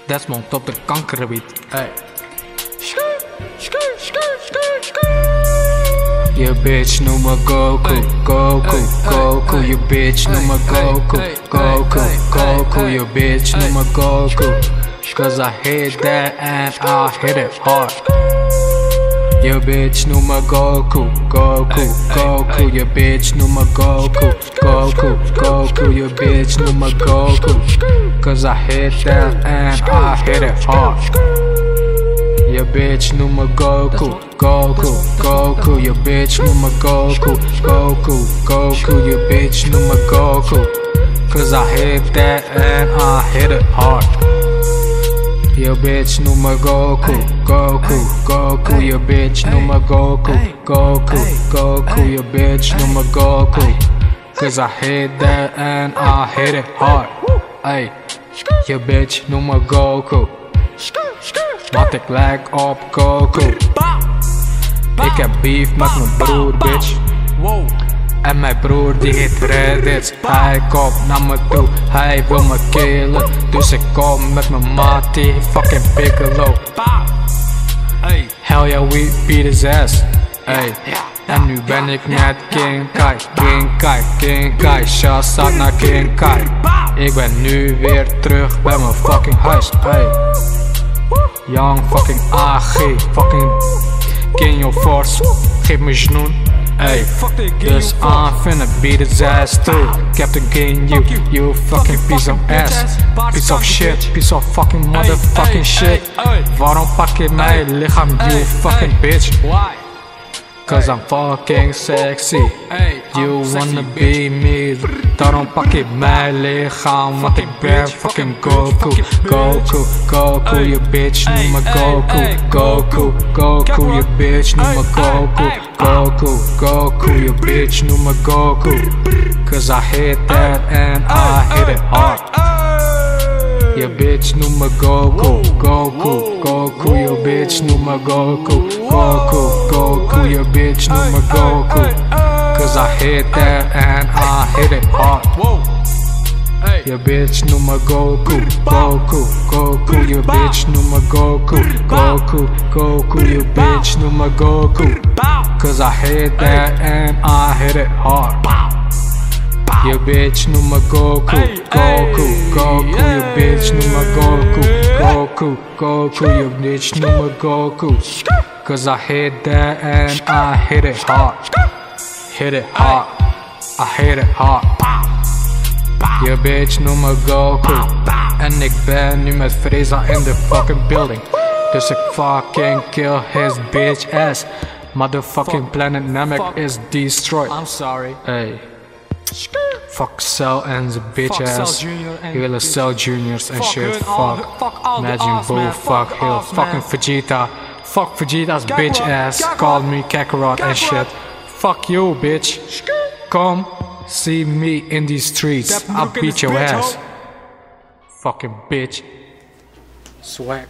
Desmond op de kankergebied. Ey. Je bitch noem me Goku, Goku, Goku. Je bitch noem me Goku, Goku, Goku. Je bitch noem me Goku. Cause I hit that and I hit it hard. Je bitch noem me Goku, Goku, Goku. Je bitch noem me Goku, Goku, Goku. Je bitch noem me Goku. Cause I hit that and I hit it hard. Je bitch noem me Goku, Goku, Goku. Je bitch noem me Goku, Goku, Goku. Je bitch noem me Goku. Cause I hit that and I hit it hard. Je bitch noem me Goku, Goku, Goku. Je bitch noem me Goku, Goku, Goku. Je bitch noem me Goku. Cause I hit that and I hit it hard. Ey, je bitch noem me Goku. Want ik lijk op Goku. Ik heb beef met mijn broer, bitch. En mijn broer die hit Reddits. Hij komt naar me toe, hij wil me killen. Dus ik kom met mijn mattie, fucking Piccolo. Hell yeah, we beat his ass. Ey. En nu ben ik net King Kai, King Kai, King Kai. Shouts out naar King Kai. Ik ben nu weer terug bij mijn fucking huis. Ey. Young fucking AG, fucking King your force. Geef me genoen. Ey, dus I'm finna beat his ass too. Captain King, you fucking piece of ass. Piece of shit, piece of fucking motherfucking shit. Waarom pak je mijn lichaam, you fucking bitch? Cause I'm fucking sexy. You wanna be me. Daarom pak je mijn lichaam, want ik ben fucking Goku. Goku, Goku, je bitch noem me Goku. Goku, Goku, je bitch noem me Goku. Goku, Goku, je bitch noem me Goku. Cause I hit that and I hit it hard. Je bitch noem me Goku, Goku, Goku. Je bitch noem me Goku, Goku, Goku. Je bitch noem me Goku. Cause I hit that and I hit it hard. Je bitch noem me Goku, Goku, Goku. Je bitch noem me Goku, Goku, Goku. Je bitch noem me Goku. Cause I hit that and I hit it hard. Je bitch noem me Goku, Goku, Goku. Je bitch noem me Goku, Goku, Goku. Je bitch noem me Goku. Cause I hit that and I hit it hard. Hit it hard, I hit it hard. Je bitch noem me Goku. En ik ben nu met Frieza in the fucking building. Dus ik fucking kill his bitch ass. Motherfucking planet Namek is destroyed. I'm sorry. Hey. Fuck Cell en zijn bitch ass. Je willen Cell Juniors en shit. Fuck Majin Buu. Fuck heel fucking Vegeta. Fuck Vegeta's bitch ass. Call me Kakarot and shit. Fuck you, bitch. Come see me in these streets. I'll beat your ass. Fucking bitch. Swag.